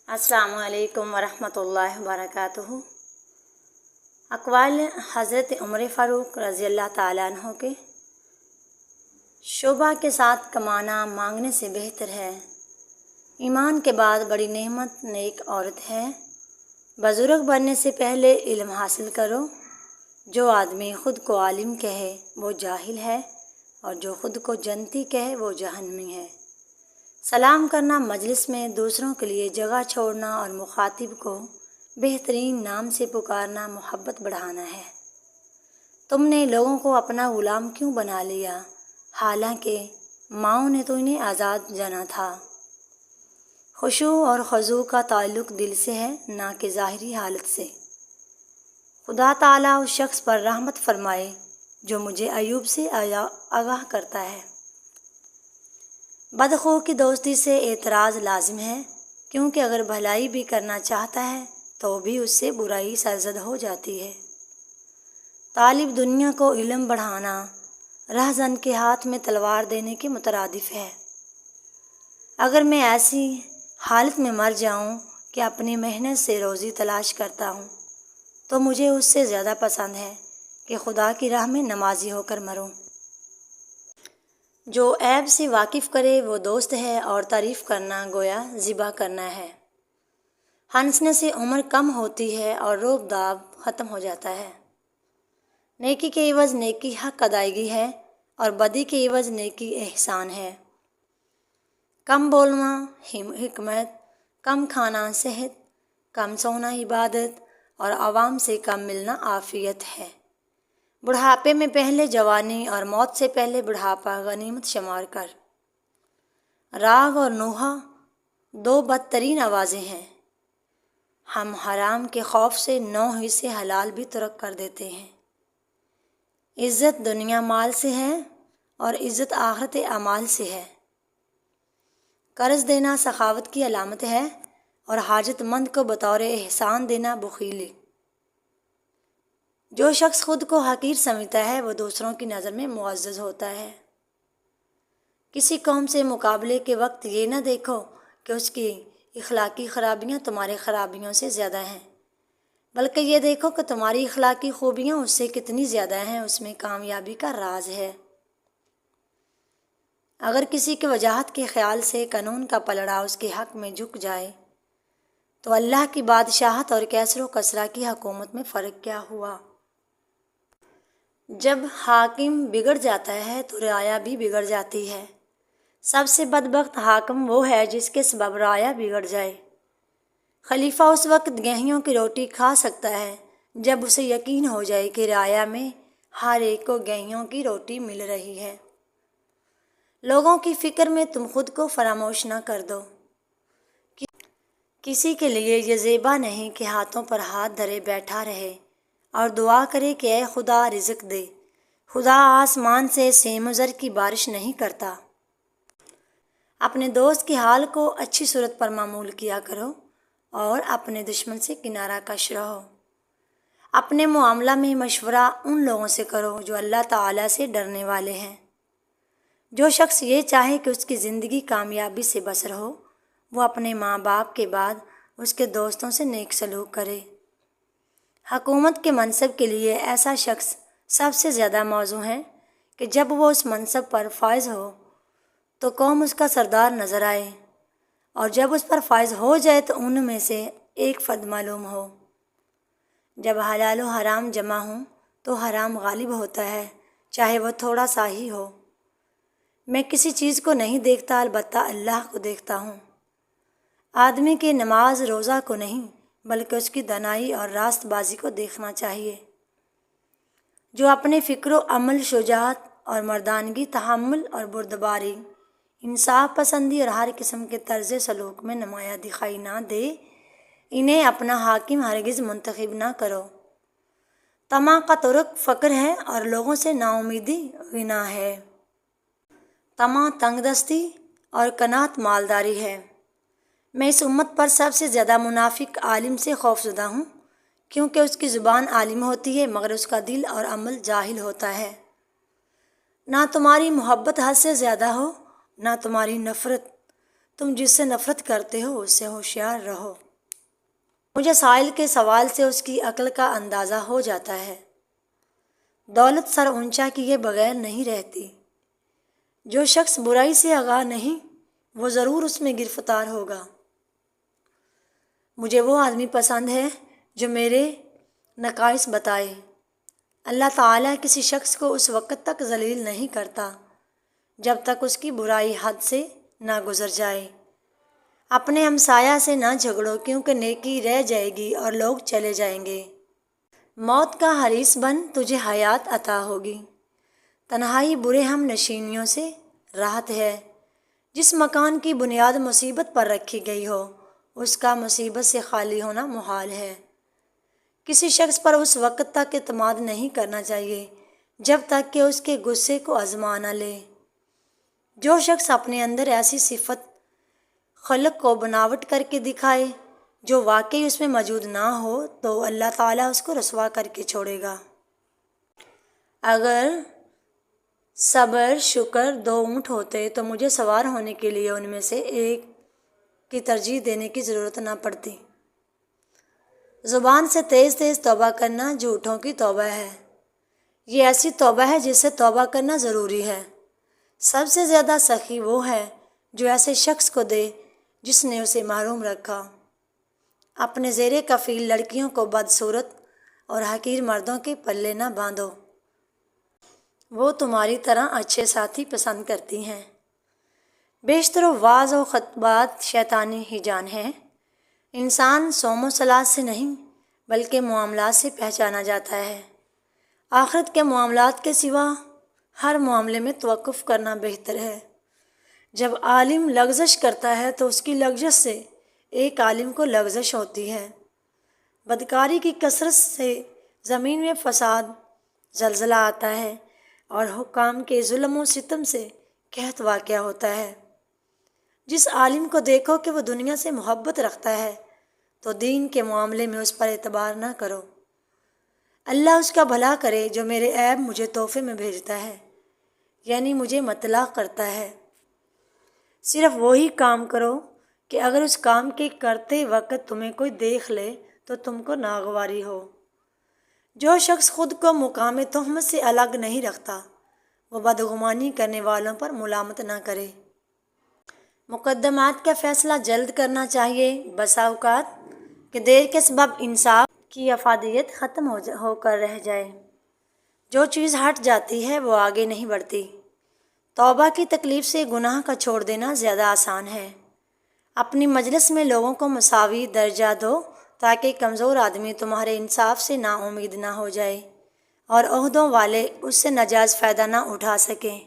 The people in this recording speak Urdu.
السلام علیکم ورحمۃ اللہ وبرکاتہ۔ اقوال حضرت عمر فاروق رضی اللہ تعالیٰ عنہ کے: شعبہ کے ساتھ کمانا مانگنے سے بہتر ہے۔ ایمان کے بعد بڑی نعمت نیک عورت ہے۔ بزرگ بننے سے پہلے علم حاصل کرو۔ جو آدمی خود کو عالم کہے وہ جاہل ہے، اور جو خود کو جنتی کہے وہ جہنمی ہے۔ سلام کرنا مجلس میں دوسروں کے لیے جگہ چھوڑنا اور مخاطب کو بہترین نام سے پکارنا محبت بڑھانا ہے۔ تم نے لوگوں کو اپنا غلام کیوں بنا لیا، حالانکہ ماؤں نے تو انہیں آزاد جانا تھا۔ خشوع اور خضوع کا تعلق دل سے ہے، نہ کہ ظاہری حالت سے۔ خدا تعالیٰ اس شخص پر رحمت فرمائے جو مجھے ایوب سے آگاہ کرتا ہے۔ بدخو کی دوستی سے اعتراض لازم ہے، کیونکہ اگر بھلائی بھی کرنا چاہتا ہے تو بھی اس سے برائی سرزد ہو جاتی ہے۔ طالب دنیا کو علم بڑھانا رہزن کے ہاتھ میں تلوار دینے کے مترادف ہے۔ اگر میں ایسی حالت میں مر جاؤں کہ اپنی محنت سے روزی تلاش کرتا ہوں تو مجھے اس سے زیادہ پسند ہے کہ خدا کی راہ میں نمازی ہو کر مروں۔ جو عیب سے واقف کرے وہ دوست ہے، اور تعریف کرنا گویا ذبح کرنا ہے۔ ہنسنے سے عمر کم ہوتی ہے اور روب داب ختم ہو جاتا ہے۔ نیکی کے عوض نیکی حق ادائیگی ہے، اور بدی کے عوض نیکی احسان ہے۔ کم بولنا حکمت، کم کھانا صحت، کم سونا عبادت، اور عوام سے کم ملنا عافیت ہے۔ بڑھاپے میں پہلے جوانی اور موت سے پہلے بڑھاپا غنیمت شمار کر۔ راگ اور نوحہ دو بدترین آوازیں ہیں۔ ہم حرام کے خوف سے 9 حصے حلال بھی ترک کر دیتے ہیں۔ عزت دنیا مال سے ہے، اور عزت آخرت اعمال سے ہے۔ قرض دینا سخاوت کی علامت ہے، اور حاجت مند کو بطور احسان دینا بخیلی۔ جو شخص خود کو حقیر سمجھتا ہے وہ دوسروں کی نظر میں معزز ہوتا ہے۔ کسی قوم سے مقابلے کے وقت یہ نہ دیکھو کہ اس کی اخلاقی خرابیاں تمہاری خرابیوں سے زیادہ ہیں، بلکہ یہ دیکھو کہ تمہاری اخلاقی خوبیاں اس سے کتنی زیادہ ہیں۔ اس میں کامیابی کا راز ہے۔ اگر کسی کی وجاہت کے خیال سے قانون کا پلڑا اس کے حق میں جھک جائے تو اللہ کی بادشاہت اور کیسر و کسریٰ کی حکومت میں فرق کیا ہوا؟ جب حاکم بگڑ جاتا ہے تو رعایا بھی بگڑ جاتی ہے۔ سب سے بدبخت حاکم وہ ہے جس کے سبب رعایا بگڑ جائے۔ خلیفہ اس وقت گیہوں کی روٹی کھا سکتا ہے جب اسے یقین ہو جائے کہ رعایا میں ہر ایک کو گیہوں کی روٹی مل رہی ہے۔ لوگوں کی فکر میں تم خود کو فراموش نہ کر دو۔ کسی کے لیے یہ زیبا نہیں کہ ہاتھوں پر ہاتھ دھرے بیٹھا رہے اور دعا کرے کہ اے خدا رزق دے۔ خدا آسمان سے سیم و زر کی بارش نہیں کرتا۔ اپنے دوست کے حال کو اچھی صورت پر معمول کیا کرو، اور اپنے دشمن سے کنارہ کش رہو۔ اپنے معاملہ میں مشورہ ان لوگوں سے کرو جو اللہ تعالیٰ سے ڈرنے والے ہیں۔ جو شخص یہ چاہے کہ اس کی زندگی کامیابی سے بسر ہو، وہ اپنے ماں باپ کے بعد اس کے دوستوں سے نیک سلوک کرے۔ حکومت کے منصب کے لیے ایسا شخص سب سے زیادہ موزوں ہے کہ جب وہ اس منصب پر فائز ہو تو قوم اس کا سردار نظر آئے، اور جب اس پر فائز ہو جائے تو ان میں سے ایک فرد معلوم ہو۔ جب حلال و حرام جمع ہوں تو حرام غالب ہوتا ہے، چاہے وہ تھوڑا سا ہی ہو۔ میں کسی چیز کو نہیں دیکھتا، البتہ اللہ کو دیکھتا ہوں۔ آدمی کی نماز روزہ کو نہیں بلکہ اس کی دانائی اور راست بازی کو دیکھنا چاہیے۔ جو اپنے فکر و عمل، شجاعت اور مردانگی، تحمل اور بردباری، انصاف پسندی اور ہر قسم کے طرز سلوک میں نمایاں دکھائی نہ دے، انہیں اپنا حاکم ہرگز منتخب نہ کرو۔ طمع کا ترک فقر ہے، اور لوگوں سے نا امیدی غنا ہے۔ طمع تنگ دستی اور قناعت مالداری ہے۔ میں اس امت پر سب سے زیادہ منافق عالم سے خوفزدہ ہوں، کیونکہ اس کی زبان عالم ہوتی ہے مگر اس کا دل اور عمل جاہل ہوتا ہے۔ نہ تمہاری محبت حد سے زیادہ ہو، نہ تمہاری نفرت۔ تم جس سے نفرت کرتے ہو اس سے ہوشیار رہو۔ مجھے سائل کے سوال سے اس کی عقل کا اندازہ ہو جاتا ہے۔ دولت سر اونچا کیے بغیر نہیں رہتی۔ جو شخص برائی سے آگاہ نہیں وہ ضرور اس میں گرفتار ہوگا۔ مجھے وہ آدمی پسند ہے جو میرے نقائص بتائے۔ اللہ تعالیٰ کسی شخص کو اس وقت تک ذلیل نہیں کرتا جب تک اس کی برائی حد سے نہ گزر جائے۔ اپنے ہمسایہ سے نہ جھگڑو کیونکہ نیکی رہ جائے گی اور لوگ چلے جائیں گے۔ موت کا حریص بن تجھے حیات عطا ہوگی۔ تنہائی برے ہم نشینیوں سے راحت ہے۔ جس مکان کی بنیاد مصیبت پر رکھی گئی ہو اس کا مصیبت سے خالی ہونا محال ہے۔ کسی شخص پر اس وقت تک اعتماد نہیں کرنا چاہیے جب تک کہ اس کے غصے کو آزما نہ لے۔ جو شخص اپنے اندر ایسی صفت خلق کو بناوٹ کر کے دکھائے جو واقعی اس میں موجود نہ ہو تو اللہ تعالیٰ اس کو رسوا کر کے چھوڑے گا۔ اگر صبر شکر 2 اونٹ ہوتے تو مجھے سوار ہونے کے لیے ان میں سے ایک کی ترجیح دینے کی ضرورت نہ پڑتی۔ زبان سے تیز تیز توبہ کرنا جھوٹوں کی توبہ ہے۔ یہ ایسی توبہ ہے جس سے توبہ کرنا ضروری ہے۔ سب سے زیادہ سخی وہ ہے جو ایسے شخص کو دے جس نے اسے محروم رکھا۔ اپنے زیر کفیل لڑکیوں کو بدصورت اور حقیر مردوں کے پلے نہ باندھو۔ وہ تمہاری طرح اچھے ساتھی پسند کرتی ہیں۔ بیشتر وعظ و خطبات شیطانی ہی جان ہیں۔ انسان صوم و صلات سے نہیں بلکہ معاملات سے پہچانا جاتا ہے۔ آخرت کے معاملات کے سوا ہر معاملے میں توقف کرنا بہتر ہے۔ جب عالم لغزش کرتا ہے تو اس کی لغزش سے ایک عالم کو لغزش ہوتی ہے۔ بدکاری کی کثرت سے زمین میں فساد، زلزلہ آتا ہے اور حکام کے ظلم و ستم سے قحط واقع ہوتا ہے۔ جس عالم کو دیکھو کہ وہ دنیا سے محبت رکھتا ہے تو دین کے معاملے میں اس پر اعتبار نہ کرو۔ اللہ اس کا بھلا کرے جو میرے عیب مجھے تحفے میں بھیجتا ہے، یعنی مجھے مطلع کرتا ہے۔ صرف وہی کام کرو کہ اگر اس کام کے کرتے وقت تمہیں کوئی دیکھ لے تو تم کو ناگواری ہو۔ جو شخص خود کو مقام تہمت سے الگ نہیں رکھتا وہ بدگمانی کرنے والوں پر ملامت نہ کرے۔ مقدمات کا فیصلہ جلد کرنا چاہیے۔ بسا اوقات کہ دیر کے سبب انصاف کی افادیت ختم ہو کر رہ جائے۔ جو چیز ہٹ جاتی ہے وہ آگے نہیں بڑھتی۔ توبہ کی تکلیف سے گناہ کا چھوڑ دینا زیادہ آسان ہے۔ اپنی مجلس میں لوگوں کو مساوی درجہ دو تاکہ کمزور آدمی تمہارے انصاف سے نا امید نہ ہو جائے اور عہدوں والے اس سے ناجائز فائدہ نہ اٹھا سکیں۔